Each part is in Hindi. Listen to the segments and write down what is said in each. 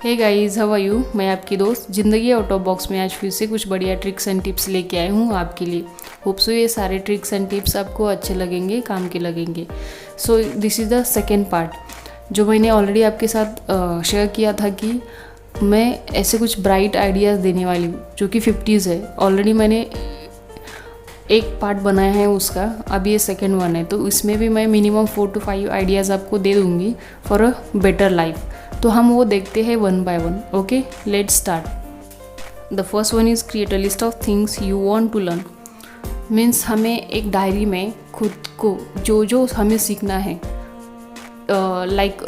Hey guys, how are you. मैं आपकी दोस्त ज़िंदगी आउट ऑफ बॉक्स में आज फिर से कुछ बढ़िया ट्रिक्स एंड टिप्स लेके आई हूँ आपके लिए। होप सो ये सारे ट्रिक्स एंड टिप्स आपको अच्छे लगेंगे, काम के लगेंगे। So this is the second part जो मैंने ऑलरेडी आपके साथ शेयर किया था कि मैं ऐसे कुछ ब्राइट आइडियाज़ देने वाली हूँ जो कि 50s है। ऑलरेडी मैंने एक पार्ट बनाया है उसका, अब ये सेकेंड वन है, तो इसमें भी मैं मिनिमम 4 to 5 आइडियाज़ आपको दे दूँगी फॉर अ बेटर लाइफ। तो हम वो देखते हैं one by one. Okay, let's start. The first one is create a list of things you want to learn. Means हमें एक डायरी में खुद को जो जो हमें सीखना है, लाइक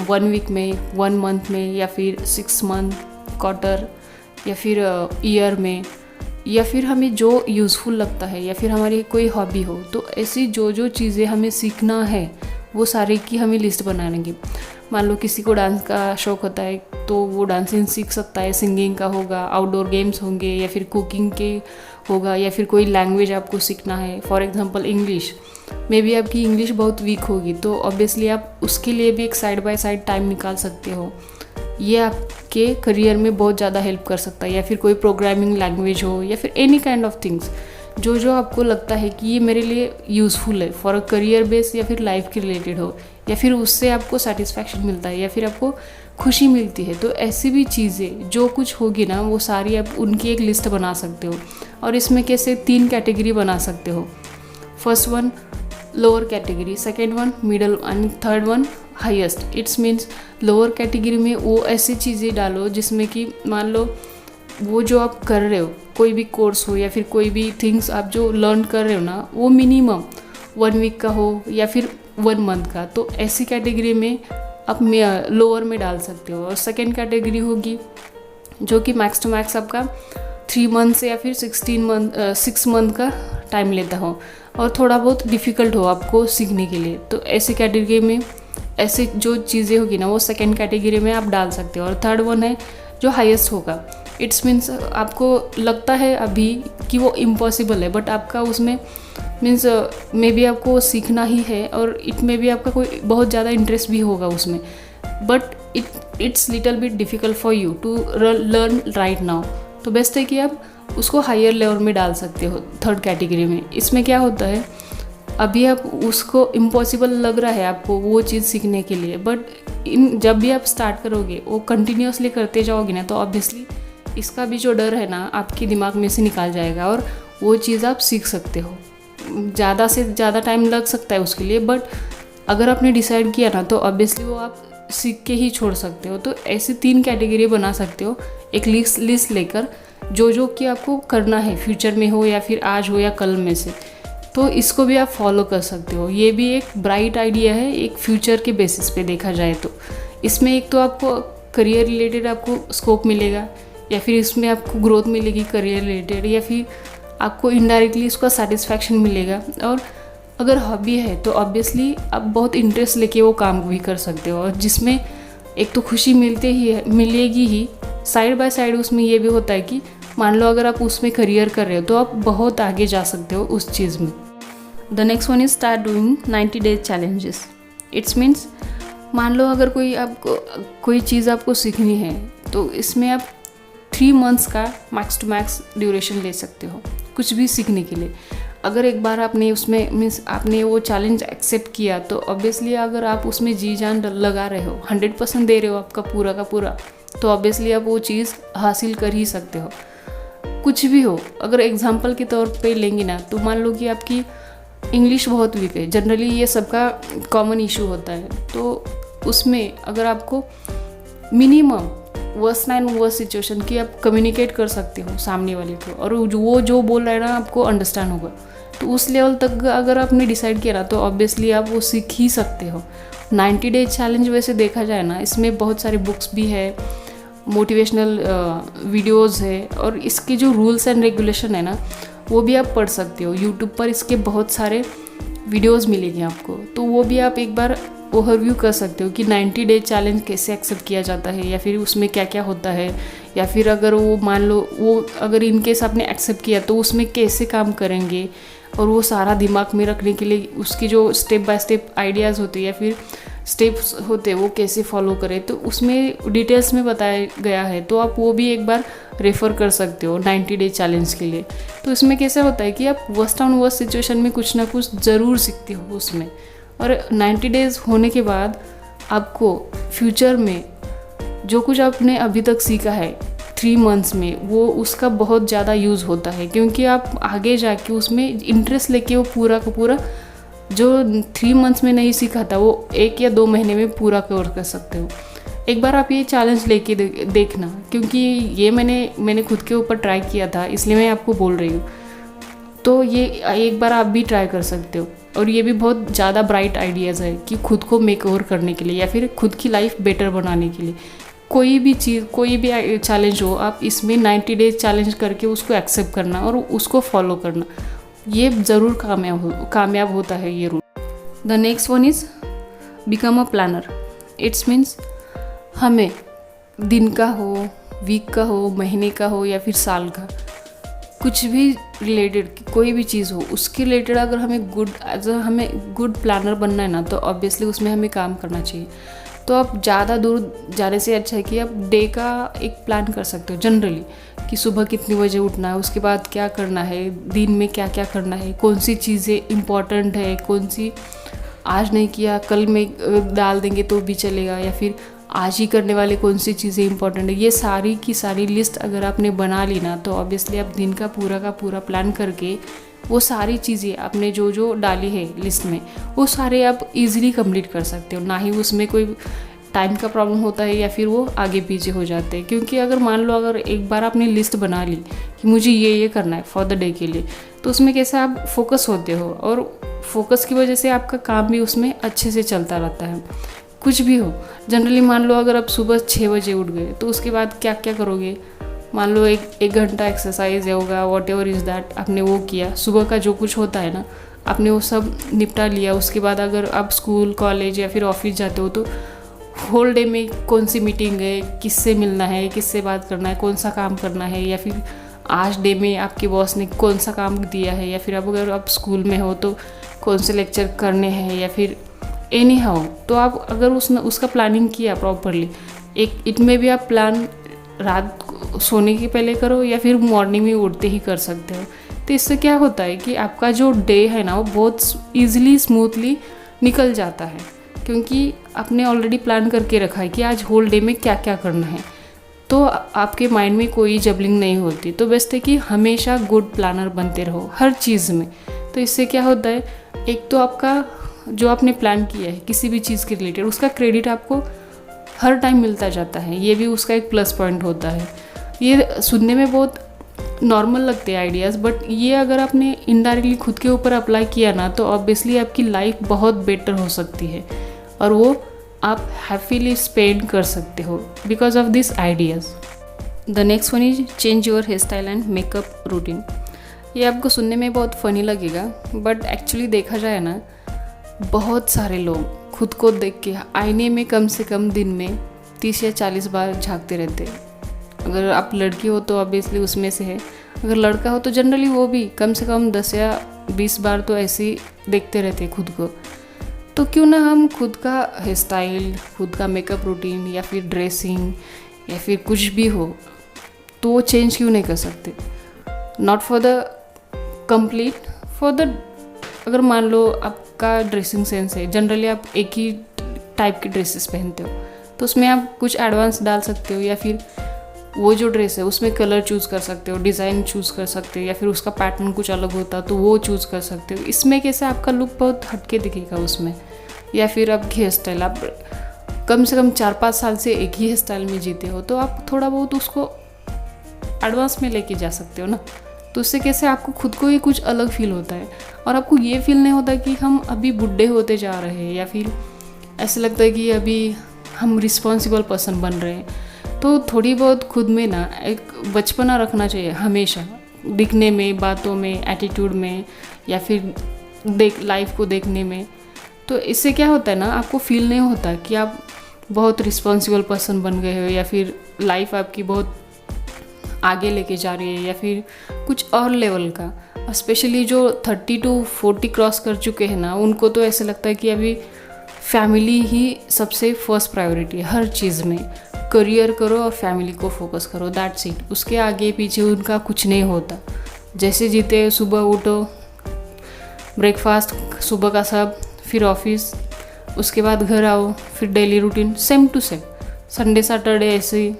1 वीक में, 1 मंथ में, या फिर 6 मंथ, क्वार्टर, या फिर ईयर में, या फिर हमें जो यूज़फुल लगता है, या फिर हमारी कोई हॉबी हो, तो ऐसी जो जो चीज़ें हमें सीखना है वो सारे की हमें लिस्ट बनाएंगे। मान लो किसी को डांस का शौक़ होता है तो वो डांसिंग सीख सकता है, सिंगिंग का होगा, आउटडोर गेम्स होंगे, या फिर कुकिंग के होगा, या फिर कोई लैंग्वेज आपको सीखना है, for example English. May be आपकी इंग्लिश बहुत वीक होगी तो ऑब्वियसली आप उसके लिए भी एक साइड बाय साइड टाइम निकाल सकते हो। ये आपके करियर में बहुत ज़्यादा हेल्प कर सकता है। या फिर कोई प्रोग्रामिंग लैंग्वेज हो, या फिर एनी काइंड ऑफ थिंग्स जो जो आपको लगता है कि ये मेरे लिए यूज़फुल है फॉर अ करियर बेस, या फिर लाइफ के रिलेटेड हो, या फिर उससे आपको सेटिस्फैक्शन मिलता है, या फिर आपको खुशी मिलती है, तो ऐसी भी चीज़ें जो कुछ होगी ना वो सारी आप उनकी एक लिस्ट बना सकते हो। और इसमें कैसे 3 कैटेगरी बना सकते हो। First one lower category, second one middle, and third one highest. It's means lower category में वो ऐसी चीज़ें डालो जिसमें कि मान लो वो जो आप कर रहे हो, कोई भी कोर्स हो या फिर कोई भी थिंग्स आप जो लर्न कर रहे हो ना, वो मिनिमम 1 वीक का हो या फिर 1 मंथ का, तो ऐसी कैटेगरी में आप लोअर में डाल सकते हो। और सेकेंड कैटेगरी होगी जो कि मैक्स टू मैक्स आपका 3 मंथ से या फिर 6 मंथ का टाइम लेता हो और थोड़ा बहुत डिफ़िकल्ट हो आपको सीखने के लिए, तो ऐसी कैटेगरी में ऐसे जो चीज़ें होगी ना वो सेकेंड कैटेगरी में आप डाल सकते हो। और थर्ड वन है जो हाईएस्ट होगा। इट्स मीन्स आपको लगता है अभी कि वो इम्पॉसिबल है, बट आपका उसमें मीन्स मे बी आपको वो सीखना ही है, और इट में भी आपका कोई बहुत ज़्यादा इंटरेस्ट भी होगा उसमें, but it's little bit difficult for you to learn right now. तो बेस्ट है कि आप उसको हायर लेवल में डाल सकते हो थर्ड कैटेगरी में। इसमें क्या होता है, अभी आप उसको इम्पॉसिबल लग रहा है आपको वो चीज़ सीखने के लिए, बट जब भी आप स्टार्ट करोगे वो कंटिन्यूसली करते जाओगे ना, तो ऑब्वियसली इसका भी जो डर है ना आपके दिमाग में से निकाल जाएगा और वो चीज़ आप सीख सकते हो। ज़्यादा से ज़्यादा टाइम लग सकता है उसके लिए, बट अगर आपने डिसाइड किया ना तो ऑब्वियसली वो आप सीख के ही छोड़ सकते हो। तो ऐसी 3 कैटेगरी बना सकते हो एक लिस्ट लेकर, जो जो कि आपको करना है फ्यूचर में हो या फिर आज हो या कल में से, तो इसको भी आप फॉलो कर सकते हो। ये भी एक ब्राइट आइडिया है एक फ्यूचर के बेसिस पे देखा जाए तो। इसमें एक तो आपको करियर रिलेटेड आपको स्कोप मिलेगा, या फिर इसमें आपको ग्रोथ मिलेगी करियर रिलेटेड, या फिर आपको इनडायरेक्टली उसका सेटिस्फैक्शन मिलेगा। और अगर हॉबी है तो ऑब्वियसली आप बहुत इंटरेस्ट लेके वो काम भी कर सकते हो, और जिसमें एक तो खुशी मिलेगी ही, साइड बाय साइड उसमें ये भी होता है कि मान लो अगर आप उसमें करियर कर रहे हो तो आप बहुत आगे जा सकते हो उस चीज़ में। The next one is start doing 90 days challenges. It's means मान लो अगर कोई चीज़ आपको सीखनी है तो इसमें आप 3 मंथ्स का मैक्स टू मैक्स ड्यूरेशन ले सकते हो कुछ भी सीखने के लिए। अगर एक बार आपने उसमें मीन्स आपने वो चैलेंज एक्सेप्ट किया तो ऑब्वियसली अगर आप उसमें जी जान लगा रहे हो, 100% दे रहे हो आपका पूरा का पूरा, तो ऑब्वियसली आप वो चीज़ हासिल कर ही सकते हो। कुछ भी हो, अगर एग्जांपल के तौर पे लेंगे ना, तो मान लो कि आपकी इंग्लिश बहुत वीक है, जनरली ये सबका कॉमन इशू होता है, तो उसमें अगर आपको minimum worst nine worst situation की आप कम्युनिकेट कर सकते हो सामने वाले को, और वो जो बोल रहा है ना आपको अंडरस्टैंड होगा, तो उस लेवल तक अगर आपने डिसाइड किया ना तो ऑब्वियसली आप वो सीख ही सकते हो। 90 डेज चैलेंज वैसे देखा जाए ना, इसमें बहुत सारी बुक्स भी है, मोटिवेशनल वीडियोज़ है, और इसके जो रूल्स एंड रेगुलेशन है ना वो भी आप पढ़ सकते हो। यूट्यूब पर इसके बहुत सारे वीडियोज़ मिलेंगे आपको, तो वो भी आप एक बार ओवरव्यू कर सकते हो कि 90 डेज चैलेंज कैसे एक्सेप्ट किया जाता है, या फिर उसमें क्या क्या होता है, या फिर अगर वो मान लो वो अगर इनकेस आपने एक्सेप्ट किया तो उसमें कैसे काम करेंगे, और वो सारा दिमाग में रखने के लिए उसकी जो स्टेप बाय स्टेप आइडियाज़ होते हैं या फिर स्टेप्स होते हैं वो कैसे फॉलो करें, तो उसमें डिटेल्स में बताया गया है, तो आप वो भी एक बार रेफ़र कर सकते हो 90 डे चैलेंज के लिए। तो इसमें कैसा होता है कि आप वर्स्ट ऑन वर्स्ट सिचुएशन में कुछ ना कुछ ज़रूर सीखते हो उसमें, और 90 डेज़ होने के बाद आपको फ्यूचर में जो कुछ आपने अभी तक सीखा है 3 मंथ्स में, वो उसका बहुत ज़्यादा यूज़ होता है, क्योंकि आप आगे जाके उसमें इंटरेस्ट लेके वो पूरा का पूरा जो 3 मंथ्स में नहीं सीखा था वो 1 या 2 महीने में पूरा कवर कर सकते हो। एक बार आप ये चैलेंज लेके देखना, क्योंकि ये मैंने खुद के ऊपर ट्राई किया था, इसलिए मैं आपको बोल रही हूँ। तो ये एक बार आप भी ट्राई कर सकते हो, और ये भी बहुत ज़्यादा ब्राइट आइडियाज़ है कि खुद को मेक ओवर करने के लिए या फिर खुद की लाइफ बेटर बनाने के लिए। कोई भी चीज़, कोई भी चैलेंज हो, आप इसमें 90 डेज चैलेंज करके उसको एक्सेप्ट करना और उसको फॉलो करना, ये ज़रूर कामयाब होता है ये rule. The next one is become a planner. It's means हमें दिन का हो, वीक का हो, महीने का हो या फिर साल का, कुछ भी रिलेटेड कोई भी चीज़ हो, उसके रिलेटेड अगर हमें गुड प्लानर बनना है ना, तो ऑब्वियसली उसमें हमें काम करना चाहिए। तो आप ज़्यादा दूर जाने से अच्छा है कि आप डे का एक प्लान कर सकते हो जनरली, कि सुबह कितने बजे उठना है, उसके बाद क्या करना है, दिन में क्या क्या करना है, कौन सी चीज़ें इम्पॉर्टेंट है, कौन सी आज नहीं किया कल में डाल देंगे तो भी चलेगा, या फिर आज ही करने वाले कौन सी चीज़ें इंपॉर्टेंट है। ये सारी की सारी लिस्ट अगर आपने बना ली ना, तो ऑब्वियसली आप दिन का पूरा प्लान करके वो सारी चीज़ें आपने जो जो डाली है लिस्ट में, वो सारे आप इजीली कंप्लीट कर सकते हो। ना ही उसमें कोई टाइम का प्रॉब्लम होता है या फिर वो आगे पीछे हो जाते हैं। क्योंकि अगर मान लो अगर एक बार आपने लिस्ट बना ली कि मुझे ये करना है फॉर द डे के लिए, तो उसमें कैसे आप फोकस होते हो, और फोकस की वजह से आपका काम भी उसमें अच्छे से चलता रहता है। कुछ भी हो, जनरली मान लो अगर आप सुबह 6 बजे उठ गए, तो उसके बाद क्या क्या करोगे, मान लो एक घंटा एक्सरसाइज होगा, वॉट एवर इज़ दैट, आपने वो किया, सुबह का जो कुछ होता है ना आपने वो सब निपटा लिया। उसके बाद अगर आप स्कूल, कॉलेज या फिर ऑफिस जाते हो, तो होल डे में कौन सी मीटिंग है, किससे मिलना है, किससे बात करना है, कौन सा काम करना है, या फिर आज डे में आपके बॉस ने कौन सा काम दिया है, या फिर अगर आप स्कूल में हो तो कौन से लेक्चर करने हैं, या फिर एनी हाउ। तो आप अगर उसका प्लानिंग किया प्रॉपरली, इट में भी आप प्लान रात सोने के पहले करो या फिर मॉर्निंग में उठते ही कर सकते हो। तो इससे क्या होता है कि आपका जो डे है ना वो बहुत ईजिली स्मूथली निकल जाता है, क्योंकि आपने ऑलरेडी प्लान करके रखा है कि आज होल डे में क्या क्या करना है। तो आपके माइंड में कोई जबलिंग नहीं होती। तो बेस्ट है कि हमेशा गुड प्लानर बनते रहो हर चीज़ में। तो इससे क्या होता है, एक तो आपका जो आपने प्लान किया है किसी भी चीज़ के रिलेटेड, उसका क्रेडिट आपको हर टाइम मिलता जाता है। ये भी उसका एक प्लस पॉइंट होता है। ये सुनने में बहुत नॉर्मल लगते हैं आइडियाज़, बट ये अगर आपने इनडायरेक्टली खुद के ऊपर अप्लाई किया ना, तो ऑब्वियसली आपकी लाइफ बहुत बेटर हो सकती है, और वो आप हैप्पीली स्पेंड कर सकते हो because of this ideas. The next one is change your hair style and makeup routine. ये आपको सुनने में बहुत फ़नी लगेगा, बट एक्चुअली देखा जाए ना, बहुत सारे लोग खुद को देख के आईने में कम से कम दिन में 30 या 40 बार झांकते रहते हैं। अगर आप लड़की हो तो ऑब्वियसली उसमें से है, अगर लड़का हो तो जनरली वो भी कम से कम 10 या 20 बार तो ऐसे ही देखते रहते हैं खुद को। तो क्यों ना हम खुद का हेयर स्टाइल, खुद का मेकअप रूटीन या फिर ड्रेसिंग या फिर कुछ भी हो, तो वो चेंज क्यों नहीं कर सकते। Not for the complete, for the, अगर मान लो आपका ड्रेसिंग सेंस है, जनरली आप एक ही टाइप की ड्रेसेस पहनते हो, तो उसमें आप कुछ एडवांस डाल सकते हो, या फिर वो जो ड्रेस है उसमें कलर चूज़ कर सकते हो, डिज़ाइन चूज़ कर सकते हो, या फिर उसका पैटर्न कुछ अलग होता तो वो चूज़ कर सकते हो। इसमें कैसे आपका लुक बहुत हटके दिखेगा उसमें। या फिर आप हेयर स्टाइल, आप कम से कम 4-5 साल से एक ही हेयर स्टाइल में जीते हो, तो आप थोड़ा बहुत उसको एडवांस में लेके जा सकते हो ना। तो उससे कैसे आपको खुद को ही कुछ अलग फील होता है, और आपको ये फील नहीं होता कि हम अभी बुढ़े होते जा रहे हैं, या फिर ऐसे लगता है कि अभी हम रिस्पॉन्सिबल पर्सन बन रहे हैं। तो थोड़ी बहुत खुद में ना एक बचपना रखना चाहिए हमेशा, दिखने में, बातों में, एटीट्यूड में, या फिर लाइफ को देखने में। तो इससे क्या होता है ना, आपको फील नहीं होता कि आप बहुत रिस्पॉन्सिबल पर्सन बन गए हो, या फिर लाइफ आपकी बहुत आगे लेके जा रही है, या फिर कुछ और लेवल का। स्पेशली जो 30 to 40 क्रॉस कर चुके हैं ना, उनको तो ऐसे लगता है कि अभी फैमिली ही सबसे फर्स्ट प्रायोरिटी है हर चीज़ में। करियर करो और फैमिली को फोकस करो, दैट्स इट। उसके आगे पीछे उनका कुछ नहीं होता। जैसे जीते, सुबह उठो, ब्रेकफास्ट सुबह का सब, फिर ऑफिस, उसके बाद घर आओ, फिर daily routine same to same. Sunday Saturday ऐसे ही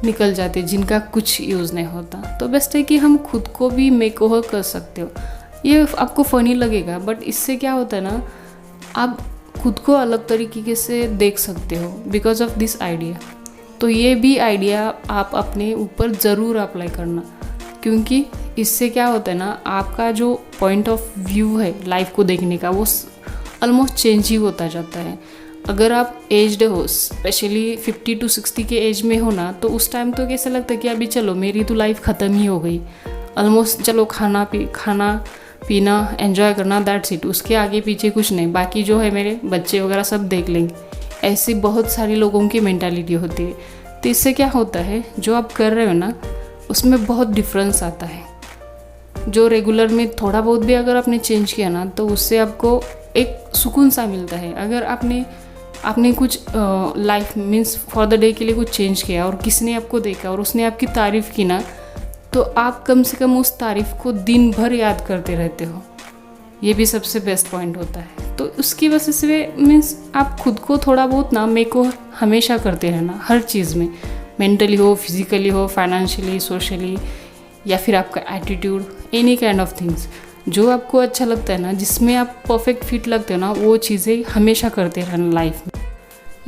निकल जाते जिनका कुछ यूज़ नहीं होता। तो बेस्ट है कि हम खुद को भी मेक ओवर कर सकते हो। ये आपको फ़नी लगेगा बट इससे क्या होता है ना, आप खुद को अलग तरीके से देख सकते हो बिकॉज ऑफ दिस आइडिया। तो ये भी आइडिया आप अपने ऊपर ज़रूर अप्लाई करना, क्योंकि इससे क्या होता है ना, आपका जो पॉइंट ऑफ व्यू है लाइफ को देखने का वो ऑलमोस्ट चेंज ही होता जाता है। अगर आप एज्ड हो, स्पेशली 50 to 60 के एज में हो ना, तो उस टाइम तो कैसा लगता है कि अभी चलो मेरी तो लाइफ ख़त्म ही हो गई ऑलमोस्ट, चलो खाना पीना एंजॉय करना, दैट्स इट। उसके आगे पीछे कुछ नहीं, बाकी जो है मेरे बच्चे वगैरह सब देख लेंगे। ऐसी बहुत सारी लोगों की मेंटालिटी होती है। तो इससे क्या होता है, जो आप कर रहे हो ना उसमें बहुत डिफरेंस आता है। जो रेगुलर में थोड़ा बहुत भी अगर आपने चेंज किया ना, तो उससे आपको एक सुकून सा मिलता है। अगर आपने कुछ life means for the day के लिए कुछ चेंज किया और किसी ने आपको देखा और उसने आपकी तारीफ़ की ना, तो आप कम से कम उस तारीफ़ को दिन भर याद करते रहते हो। ये भी सबसे बेस्ट पॉइंट होता है। तो उसकी वजह से मीन्स आप खुद को थोड़ा बहुत ना मेक को हमेशा करते रहना, हर चीज़ में, मेंटली हो, फिजिकली हो, फाइनेंशियली, सोशली, या फिर आपका attitude, any kind of things. जो आपको अच्छा लगता है ना, जिसमें आप परफेक्ट फिट लगते हो ना, वो चीज़ें हमेशा करते रहना लाइफ में।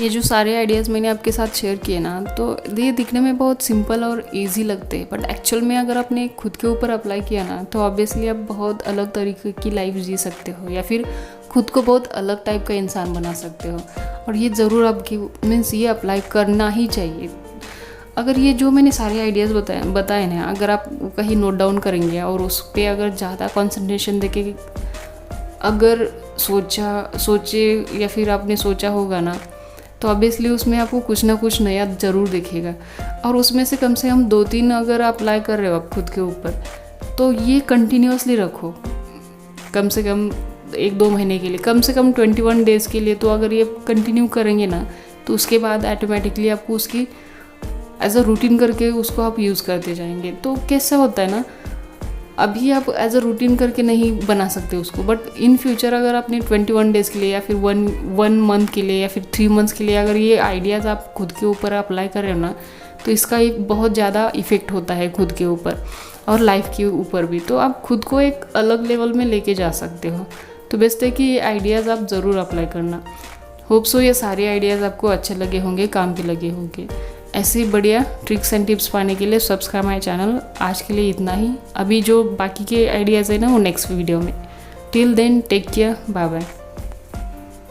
ये जो सारे आइडियाज़ मैंने आपके साथ शेयर किए ना, तो ये दिखने में बहुत सिंपल और इजी लगते हैं, बट एक्चुअल में अगर आपने खुद के ऊपर अप्लाई किया ना, तो ऑब्वियसली आप बहुत अलग तरीके की लाइफ जी सकते हो, या फिर खुद को बहुत अलग टाइप का इंसान बना सकते हो। और ये ज़रूर आपकी मीन्स ये अप्लाई करना ही चाहिए। अगर ये जो मैंने सारे आइडियाज़ बताए ना, अगर आप कहीं नोट डाउन करेंगे और उस पर अगर ज़्यादा कंसंट्रेशन देके अगर सोचे या फिर आपने सोचा होगा ना, तो ऑब्वियसली उसमें आपको कुछ ना कुछ नया ज़रूर दिखेगा। और उसमें से कम से कम 2-3 अगर अप्लाई कर रहे हो आप खुद के ऊपर, तो ये कंटिन्यूसली रखो, कम से कम 1-2 महीने के लिए, कम से कम 21 डेज़ के लिए। तो अगर ये कंटिन्यू करेंगे ना, तो उसके बाद ऑटोमेटिकली आपको उसकी एज अ रूटीन करके उसको आप यूज़ करते जाएंगे। तो कैसा होता है ना, अभी आप एज अ रूटीन करके नहीं बना सकते उसको, बट इन फ्यूचर अगर आपने 21 डेज़ के लिए या फिर वन मंथ के लिए या फिर 3 मंथ्स के लिए अगर ये आइडियाज़ आप खुद के ऊपर अप्लाई कर रहे हो ना, तो इसका एक बहुत ज़्यादा इफ़ेक्ट होता है खुद के ऊपर और लाइफ के ऊपर भी। तो आप खुद को एक अलग लेवल में लेके जा सकते हो। तो बेस्ट है कि ये आइडियाज़ आप ज़रूर अप्लाई करना। होप सो ये सारे आइडियाज़ आपको अच्छे लगे होंगे, काम के लगे होंगे। ऐसे ही बढ़िया ट्रिक्स एंड टिप्स पाने के लिए सब्सक्राइब माय चैनल। आज के लिए इतना ही। अभी जो बाकी के आइडियाज़ है ना, वो नेक्स्ट वीडियो में। Till then take care, bye bye.